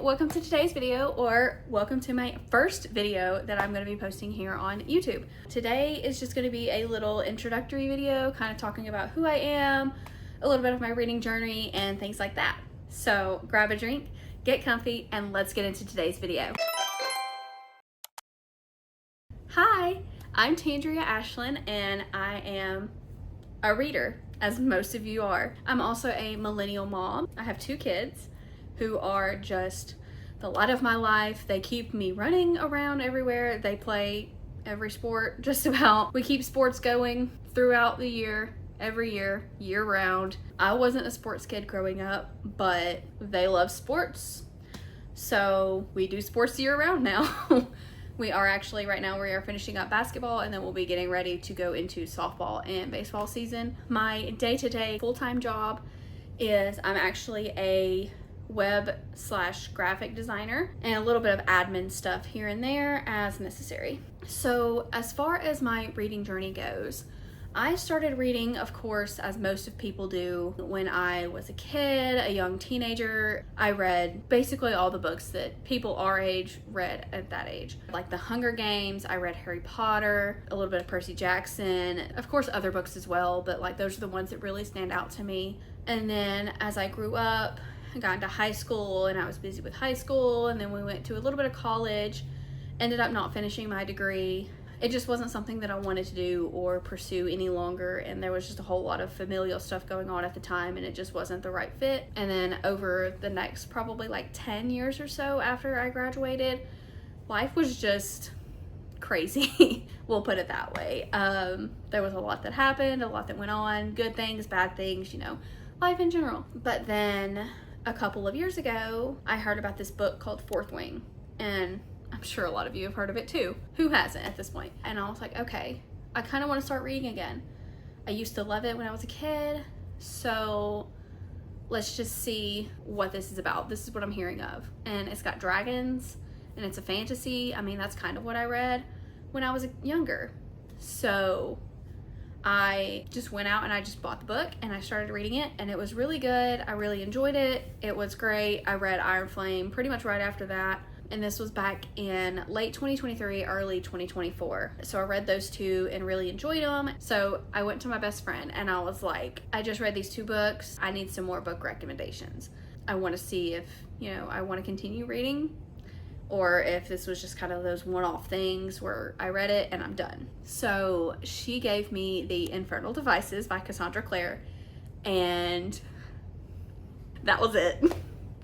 welcome to today's video, or welcome to my first video that I'm going to be posting here on YouTube. Today is just going to be a little introductory video, kind of talking about who I am, a little bit of my reading journey, and things like that. So grab a drink, get comfy, and let's get into today's video. Hi, I'm Tandria Ashlyn, and I am a reader, as most of you are. I'm also a millennial mom. I have 2 kids who are just the light of my life. They keep me running around everywhere. They play every sport, just about. We keep sports going throughout the year, every year, year round. I wasn't a sports kid growing up, but they love sports. So we do sports year round now. We are actually, right now, we are finishing up basketball, and then we'll be getting ready to go into softball and baseball season. My day-to-day full-time job is I'm actually a web/graphic designer and a little bit of admin stuff here and there as necessary. So as far as my reading journey goes, I started reading, of course, as most of people do, when I was a kid, a young teenager. I read basically all the books that people our age read at that age. Like The Hunger Games, I read Harry Potter, a little bit of Percy Jackson, of course other books as well, but like those are the ones that really stand out to me. And then as I grew up, I got into high school and I was busy with high school, and then we went to a little bit of college, ended up not finishing my degree. It just wasn't something that I wanted to do or pursue any longer, and there was just a whole lot of familial stuff going on at the time, and it just wasn't the right fit. And then over the next probably like 10 years or so after I graduated, life was just crazy. We'll put it that way. There was a lot that happened, a lot that went on, good things, bad things, you know, life in general. But then a couple of years ago, I heard about this book called Fourth Wing, and I'm sure a lot of you have heard of it too. Who hasn't at this point? And I was like, okay, I kind of want to start reading again. I used to love it when I was a kid, so let's just see what this is about. This is what I'm hearing of. And it's got dragons, and it's a fantasy. I mean, that's kind of what I read when I was younger. So I just went out and I just bought the book and I started reading it, and it was really good. I really enjoyed it. It was great. I read Iron Flame pretty much right after that. And this was back in late 2023, early 2024. So I read those 2 and really enjoyed them. So I went to my best friend and I was like, I just read these 2 books. I need some more book recommendations. I want to see if, you know, I want to continue reading, or if this was just kind of those one-off things where I read it and I'm done. So she gave me The Infernal Devices by Cassandra Clare, and that was it.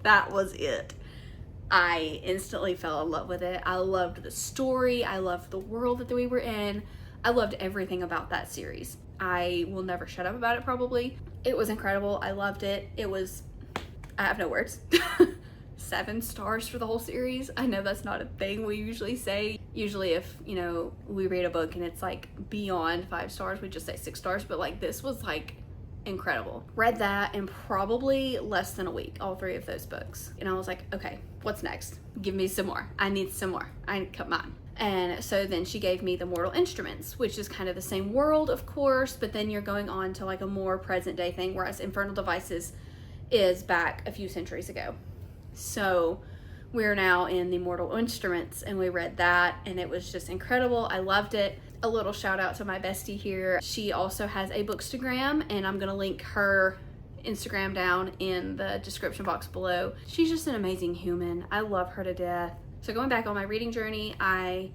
That was it. I instantly fell in love with it. I loved the story. I loved the world that we were in. I loved everything about that series. I will never shut up about it, probably. It was incredible. I loved it. I have no words. 7 stars for the whole series. I know that's not a thing we usually say. Usually if, you know, we read a book and it's like beyond 5 stars, we just say 6 stars, but like this was like incredible. Read that in probably less than a week, all 3 of those books. And I was like, okay, what's next? Give me some more. I need some more. Come on. And so then she gave me The Mortal Instruments, which is kind of the same world, of course, but then you're going on to like a more present day thing, whereas Infernal Devices is back a few centuries ago. So we're now in The Mortal Instruments, and we read that, and it was just incredible. I loved it. A little shout out to my bestie here. She also has a bookstagram, and I'm gonna link her Instagram down in the description box below. She's just an amazing human. I love her to death. So going back on my reading journey, I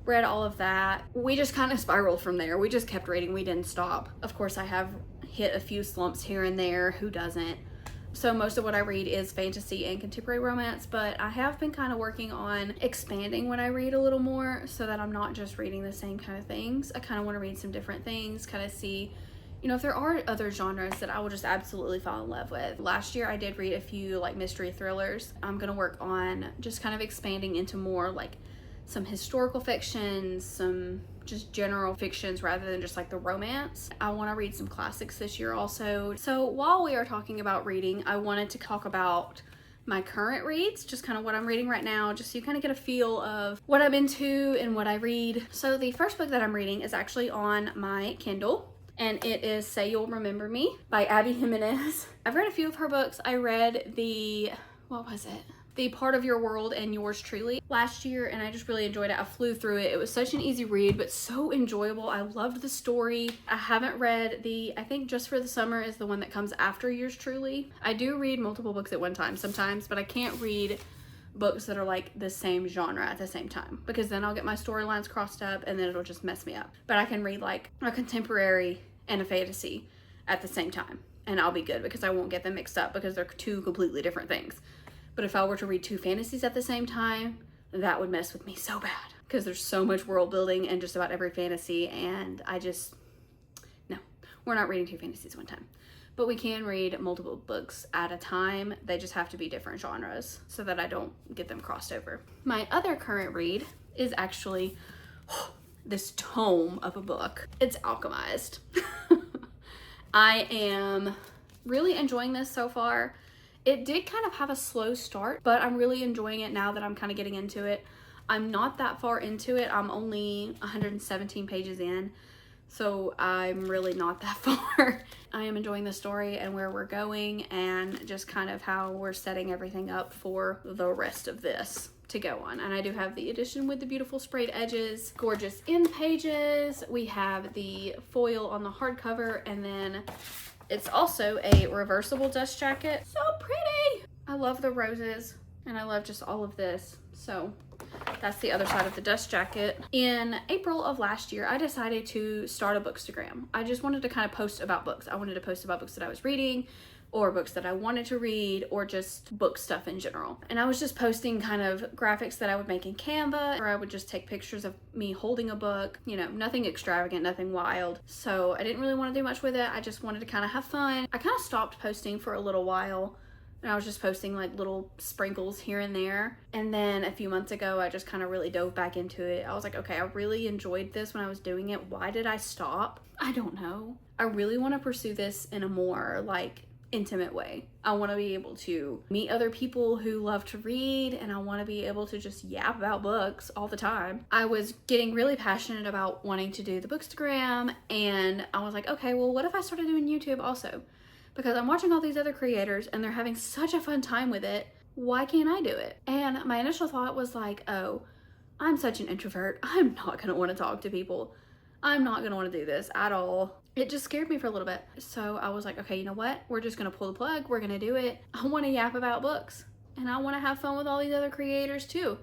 read all of that. We just kind of spiraled from there. We just kept reading. We didn't stop. Of course, I have hit a few slumps here and there. Who doesn't? So most of what I read is fantasy and contemporary romance, but I have been kind of working on expanding what I read a little more so that I'm not just reading the same kind of things. I kind of want to read some different things, kind of see, you know, if there are other genres that I will just absolutely fall in love with. Last year I did read a few like mystery thrillers. I'm gonna work on just kind of expanding into more like some historical fictions, some just general fictions rather than just like the romance. I want to read some classics this year also. So while we are talking about reading, I wanted to talk about my current reads, just kind of what I'm reading right now, just so you kind of get a feel of what I'm into and what I read. So the first book that I'm reading is actually on my Kindle, and it is Say You'll Remember Me by Abby Jimenez. I've read a few of her books. I read what was it? the part of your world and yours truly last year, and I just really enjoyed it. I flew through it. It was such an easy read, but so enjoyable. I loved the story. I haven't read I think Just for the Summer is the one that comes after yours truly. I do read multiple books at one time sometimes, but I can't read books that are like the same genre at the same time, because then I'll get my storylines crossed up and then it'll just mess me up. But I can read like a contemporary and a fantasy at the same time, and I'll be good because I won't get them mixed up because they're two completely different things. But if I were to read two fantasies at the same time, that would mess with me so bad, because there's so much world building in just about every fantasy, and no, we're not reading two fantasies one time. But we can read multiple books at a time. They just have to be different genres so that I don't get them crossed over. My other current read is actually this tome of a book. It's Alchemized. I am really enjoying this so far. It did kind of have a slow start, but I'm really enjoying it now that I'm kind of getting into it. I'm not that far into it. I'm only 117 pages in, so I'm really not that far. I am enjoying the story and where we're going, and just kind of how we're setting everything up for the rest of this to go on. And I do have the edition with the beautiful sprayed edges, gorgeous end pages. We have the foil on the hardcover, and then it's also a reversible dust jacket. So pretty! I love the roses, and I love just all of this. So that's the other side of the dust jacket. In April of last year, I decided to start a bookstagram. I just wanted to kind of post about books. I wanted to post about books that I was reading, or books that I wanted to read, or just book stuff in general. And I was just posting kind of graphics that I would make in Canva, or I would just take pictures of me holding a book, you know, nothing extravagant, nothing wild. So I didn't really want to do much with it. I just wanted to kind of have fun. I kind of stopped posting for a little while, and I was just posting like little sprinkles here and there. And then a few months ago, I just kind of really dove back into it. I was like, okay, I really enjoyed this when I was doing it. Why did I stop? I don't know. I really want to pursue this in a more like intimate way. I want to be able to meet other people who love to read, and I want to be able to just yap about books all the time. I was getting really passionate about wanting to do the bookstagram, and I was like, okay, well, what if I started doing YouTube also? Because I'm watching all these other creators and they're having such a fun time with it. Why can't I do it? And my initial thought was like, oh, I'm such an introvert. I'm not going to want to talk to people. I'm not going to want to do this at all. It just scared me for a little bit. So I was like, okay, you know what? We're just going to pull the plug. We're going to do it. I want to yap about books, and I want to have fun with all these other creators too.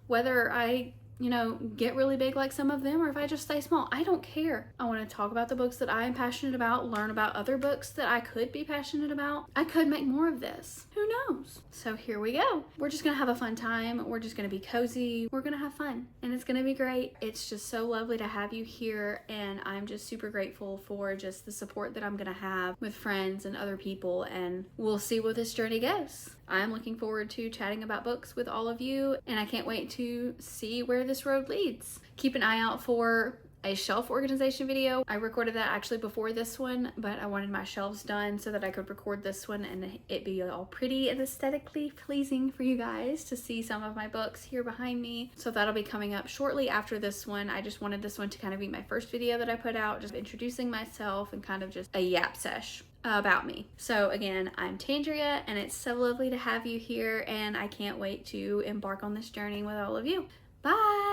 Whether I, you know, get really big like some of them, or if I just stay small, I don't care. I want to talk about the books that I am passionate about, learn about other books that I could be passionate about. I could make more of this. Who knows? So here we go. We're just going to have a fun time. We're just going to be cozy. We're going to have fun, and it's going to be great. It's just so lovely to have you here, and I'm just super grateful for just the support that I'm going to have with friends and other people, and we'll see where this journey goes. I'm looking forward to chatting about books with all of you, and I can't wait to see where this road leads. Keep an eye out for a shelf organization video. I recorded that actually before this one, but I wanted my shelves done so that I could record this one and it be all pretty and aesthetically pleasing for you guys to see some of my books here behind me. So that'll be coming up shortly after this one. I just wanted this one to kind of be my first video that I put out, just introducing myself and kind of just a yap sesh about me. So again, I'm Tandria, and it's so lovely to have you here, and I can't wait to embark on this journey with all of you. Bye!